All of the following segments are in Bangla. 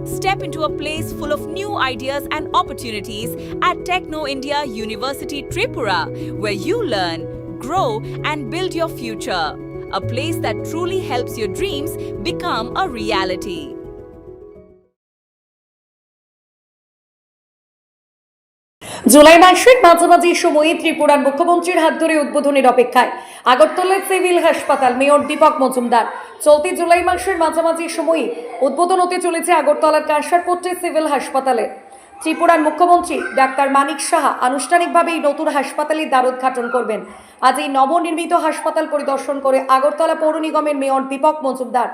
Step into a place full of new ideas and opportunities at Techno India University Tripura, where you learn, grow, and build your future. A place that truly helps your dreams become a reality. July মাসের মাঝামাঝি সময়ে ত্রিপুরার মুখ্যমন্ত্রীর হাত ধরে উদ্বোধনের অপেক্ষায় আগরতলার সিভিল হাসপাতাল মেয়র দীপক মজুমদার। চলতি জুলাই মাসের মাঝামাঝি সময়ে উদ্বোধন হতে চলেছে আগরতলার কাঁসারপট্টি সিভিল হাসপাতালে। ত্রিপুরার মুখ্যমন্ত্রী ডাক্তার মানিক সাহা আনুষ্ঠানিকভাবে এই নতুন হাসপাতালের দ্বারোদ্ঘাটন করবেন। আজ এই নবনির্মিত হাসপাতাল পরিদর্শন করে আগরতলা পৌর নিগমের মেয়র দীপক মজুমদার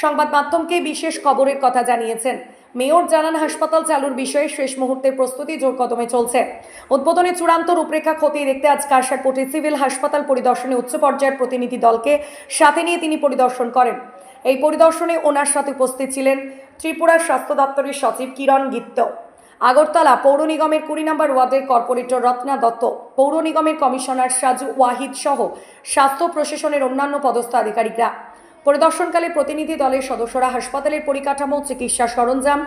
সংবাদ মাধ্যমকে বিশেষ খবরের কথা জানিয়েছেন। মেয়র জানান, হাসপাতাল চালুর বিষয়ে শেষ মুহূর্তের প্রস্তুতি জোর কদমে চলছে। উদ্বোধনের চূড়ান্ত রূপরেখা খতিয়ে দেখতে আজ কাঁসারপট্টি সিভিল হাসপাতাল পরিদর্শনে উচ্চ পর্যায়ের প্রতিনিধি দলকে সাথে নিয়ে তিনি পরিদর্শন করেন। এই পরিদর্শনে ওনার সাথে উপস্থিত ছিলেন ত্রিপুরা স্বাস্থ্য দপ্তরের সচিব কিরণ গিত্ত, আগরতলা পৌর নিগমের 20 নম্বর ওয়ার্ডের কর্পোরেটর রত্না দত্ত, পৌর নিগমের কমিশনার সাজু ওয়াহিদ সহ স্বাস্থ্য প্রশাসনের অন্যান্য পদস্থ আধিকারিকরা। পরিদর্শনকালে প্রতিনিধি দলের সদস্যরা হাসপাতালের পরিকাঠামো, চিকিৎসা সরঞ্জাম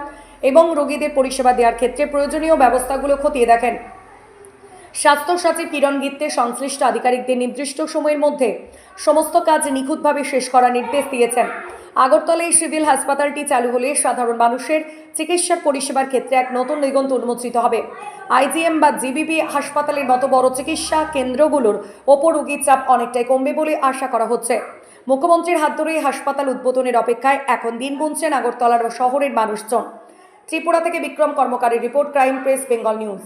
এবং রোগীদের পরিষেবা দেওয়ার ক্ষেত্রে প্রয়োজনীয় ব্যবস্থাগুলো খতিয়ে দেখেন। স্বাস্থ্য সচিব কিরণ গিত্তে সংশ্লিষ্ট আধিকারিকদের নির্দিষ্ট সময়ের মধ্যে সমস্ত কাজ নিখুঁতভাবে শেষ করার নির্দেশ দিয়েছেন। আগরতলায় সিভিল হাসপাতালটি চালু হলে সাধারণ মানুষের চিকিৎসার পরিষেবার ক্ষেত্রে এক নতুন দিগন্ত উন্মোচিত হবে। আইজিএম বা জিবিপি হাসপাতালের মতো বড় চিকিৎসা কেন্দ্রগুলোর ওপর রোগীর চাপ অনেকটাই কমবে বলে আশা করা হচ্ছে। মুখ্যমন্ত্রীর হাত ধরে হাসপাতাল উদ্বোধনের অপেক্ষায় এখন দিন গুনছেন আগরতলার শহরের মানুষজন। ত্রিপুরা থেকে বিক্রম কর্মকারের report, crime press, Bengal news.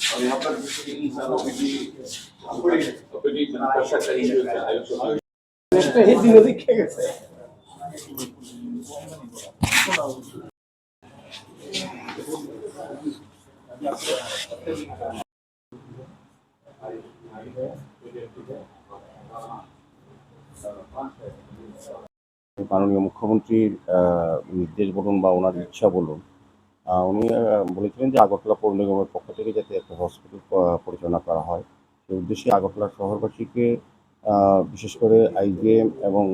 और यहाँ पर মাননীয় মুখ্যমন্ত্রীর নির্দেশ বলুন বা ওনার ইচ্ছা বলুন, উনি বলেছিলেন যে আগরতলা পৌর নিগমের পক্ষ থেকে যাতে একটা হসপিটাল পরিচালনা করা হয়, সেই উদ্দেশ্যে আগরতলা শহরবাসীকে বিশেষ করে আইজিএম এবং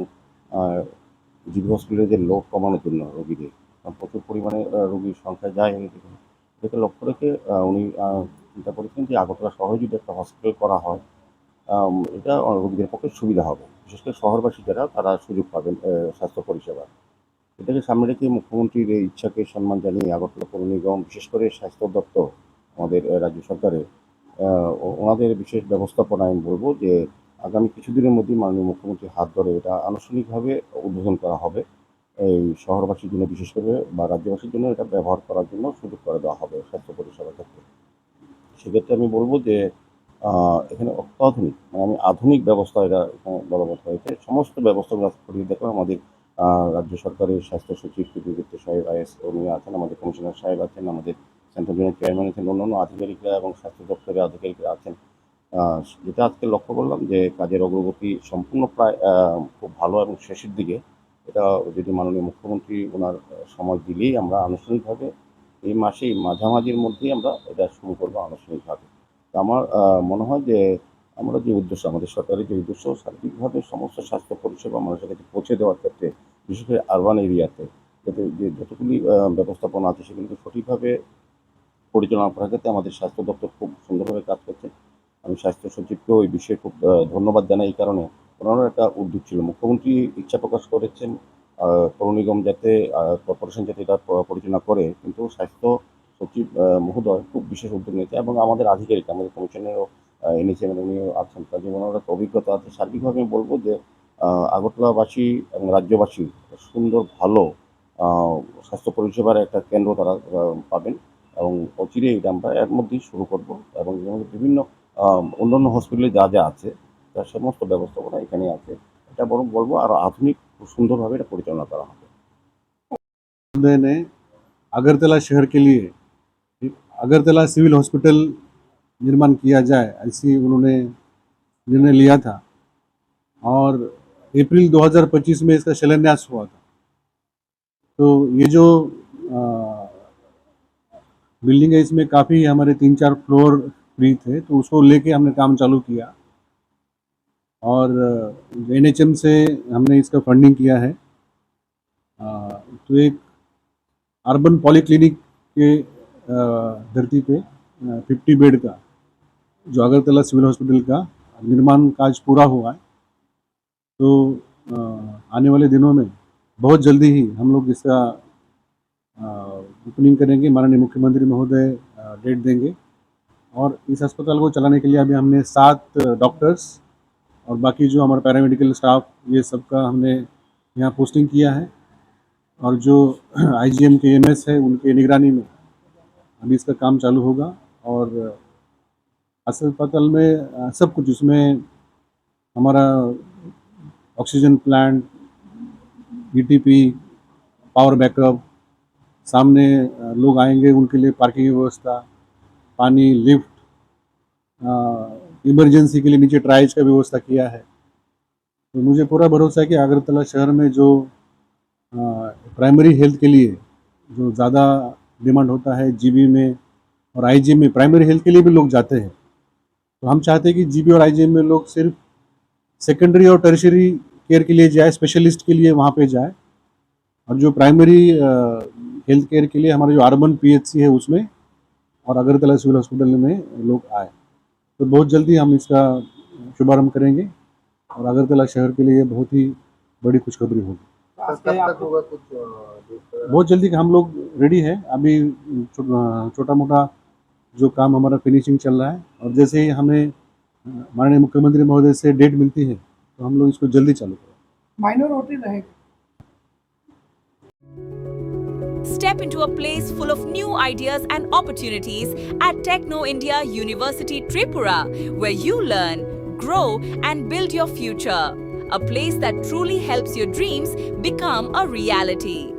জিবি হসপিটালের যে লোড কমানোর জন্য রোগীদের প্রচুর পরিমাণে রোগীর সংখ্যা যায়, এটাকে লক্ষ্য রেখে উনি চিন্তা করেছেন যে আগরতলা শহরে যদি একটা হসপিটাল করা হয়, এটা রোগীদের পক্ষে সুবিধা হবে। বিশেষ করে শহরবাসী যারা, তারা সুযোগ পাবেন স্বাস্থ্য পরিষেবা। এটাকে সামনে রেখে মুখ্যমন্ত্রীর এই ইচ্ছাকে সম্মান জানিয়ে আগরতলা পৌর নিগম, বিশেষ করে স্বাস্থ্য দপ্তর আমাদের রাজ্য সরকারের, ওনাদের বিশেষ ব্যবস্থাপনা আমি বলবো যে আগামী কিছুদিনের মধ্যেই মাননীয় মুখ্যমন্ত্রীর হাত ধরে এটা আনুষ্ঠানিকভাবে উদ্বোধন করা হবে। এই শহরবাসীর জন্য বিশেষ করে বা রাজ্যবাসীর জন্য এটা ব্যবহার করার জন্য সুযোগ করে দেওয়া হবে স্বাস্থ্য পরিষেবার ক্ষেত্রে। সেক্ষেত্রে আমি বলবো যে এখানে অত্যাধুনিক, মানে আমি আধুনিক ব্যবস্থা এটা এখানে বলবৎ হয়েছে। সমস্ত ব্যবস্থাগুলো করিয়ে দেখো আমাদের রাজ্য সরকারের স্বাস্থ্য সচিব কৃষ্ণ সাহেব আইএস উনি আছেন, আমাদের কমিশনার সাহেব আছেন, আমাদের সেন্ট্রাল জোনের চেয়ারম্যান আছেন, অন্যান্য আধিকারিকরা এবং স্বাস্থ্য দপ্তরের আধিকারিকরা আছেন। যেটা আজকে লক্ষ্য করলাম যে কাজের অগ্রগতি সম্পূর্ণ প্রায় খুব ভালো এবং শেষের দিকে। এটা যদি মাননীয় মুখ্যমন্ত্রী ওনার সময় দিলেই আমরা আনুষ্ঠানিকভাবে এই মাসেই মাঝামাঝির মধ্যেই আমরা এটা শুরু করবো আনুষ্ঠানিকভাবে। তো আমার মনে হয় যে আমরা যে উদ্দেশ্য, আমাদের সরকারের যে উদ্দেশ্য, সার্বিকভাবে সমস্ত স্বাস্থ্য পরিষেবা মানুষের কাছে পৌঁছে দেওয়ার ক্ষেত্রে, বিশেষ করে আরবান এরিয়াতে যাতে যে যতগুলি ব্যবস্থাপনা আছে সেগুলিকে সঠিকভাবে পরিচালনা করার ক্ষেত্রে আমাদের স্বাস্থ্য দপ্তর খুব সুন্দরভাবে কাজ করছে। আমি স্বাস্থ্য সচিবকেও এই বিষয়ে খুব ধন্যবাদ জানাই। এই কারণে ওনারও একটা উদ্যোগ ছিল, মুখ্যমন্ত্রী ইচ্ছা প্রকাশ করেছেন পৌর নিগম যাতে কর্পোরেশন যাতে এটা পরিচালনা করে, কিন্তু স্বাস্থ্য সচিব মহোদয় খুব বিশেষ উদ্যোগ নিয়েছে এবং আমাদের আধিকারিক, আমাদের কমিশনেরও এনেছেন, উনিও আছেন, কাজে ওনার একটা অভিজ্ঞতা আছে। সার্বিকভাবে আমি বলবো যে আগরতলাবাসী এবং রাজ্যবাসী সুন্দর ভালো স্বাস্থ্য পরিষেবার একটা কেন্দ্র তারা পাবেন এবং অচিরেই এটা আমরা এর মধ্যেই শুরু করব এবং বিভিন্ন অন্যান্য হসপিটালে যা যা আছে তার সমস্ত ব্যবস্থাপনা এখানে আছে। এটা বরং বলবো আরও আধুনিক সুন্দরভাবে এটা পরিচালনা করা হবে। ने अगरतला शहर के लिए अगरतला सिविल हॉस्पिटल निर्माण किया जाए, ऐसी उन्होंने निर्णय लिया था और अप्रैल 2025 में इसका शिलान्यास हुआ था। तो ये जो बिल्डिंग है, इसमें काफ़ी हमारे 3-4 फ्लोर फ्री थे, तो उसको लेके हमने काम चालू किया। और NHM से हमने इसका फंडिंग किया है। तो एक अर्बन पॉलीक्लिनिक के धरती पे 50 बेड का जो अगरतला सिविल हॉस्पिटल का निर्माण कार्य पूरा हुआ है। तो आने वाले दिनों में बहुत जल्दी ही हम लोग इसका ओपनिंग करेंगे। माननीय मुख्यमंत्री महोदय डेट देंगे और इस अस्पताल को चलाने के लिए अभी हमने 7 डॉक्टर्स और बाकी जो हमारा पैरामेडिकल स्टाफ ये सबका हमने यहाँ पोस्टिंग किया है। और जो IGM के MS है उनके निगरानी में अभी इसका काम चालू होगा। और अस्पताल में सब कुछ, इसमें हमारा oxygen plant, ETP, power backup, सामने लोग आएंगे उनके लिए पार्किंग की व्यवस्था, पानी, लिफ्ट, इमरजेंसी के लिए नीचे ट्राइज का व्यवस्था किया है। तो मुझे पूरा भरोसा है कि अगरतला शहर में जो प्राइमरी हेल्थ के लिए जो ज़्यादा डिमांड होता है, GB में और IGM में प्राइमरी हेल्थ के लिए भी लोग जाते हैं। तो हम चाहते हैं कि GB और IGM में लोग सिर्फ सेकेंडरी और टर्शियरी केयर के लिए जाए, स्पेशलिस्ट के लिए वहाँ पे जाए, और जो प्राइमरी हेल्थ केयर के लिए हमारा जो अर्बन PHC है उसमें और अगरतला सिविल हॉस्पिटल में लोग आए। तो बहुत जल्दी हम इसका शुभारंभ करेंगे और अगरतला शहर के लिए बहुत ही बड़ी खुशखबरी होगी। कब तक होगा कुछ बहुत जल्दी हम लोग रेडी है। अभी छोटा मोटा जो काम हमारा फिनिशिंग चल रहा है, और जैसे ही हमें माननीय मुख्यमंत्री महोदय से डेट मिलती है तो हम लोग इसको जल्दी चालू करेंगे। माइनर ओटी रहेगा। Step into a place full of new ideas and opportunities at Techno India University Tripura, where you learn, grow, and build your future. A place that truly helps your dreams become a reality.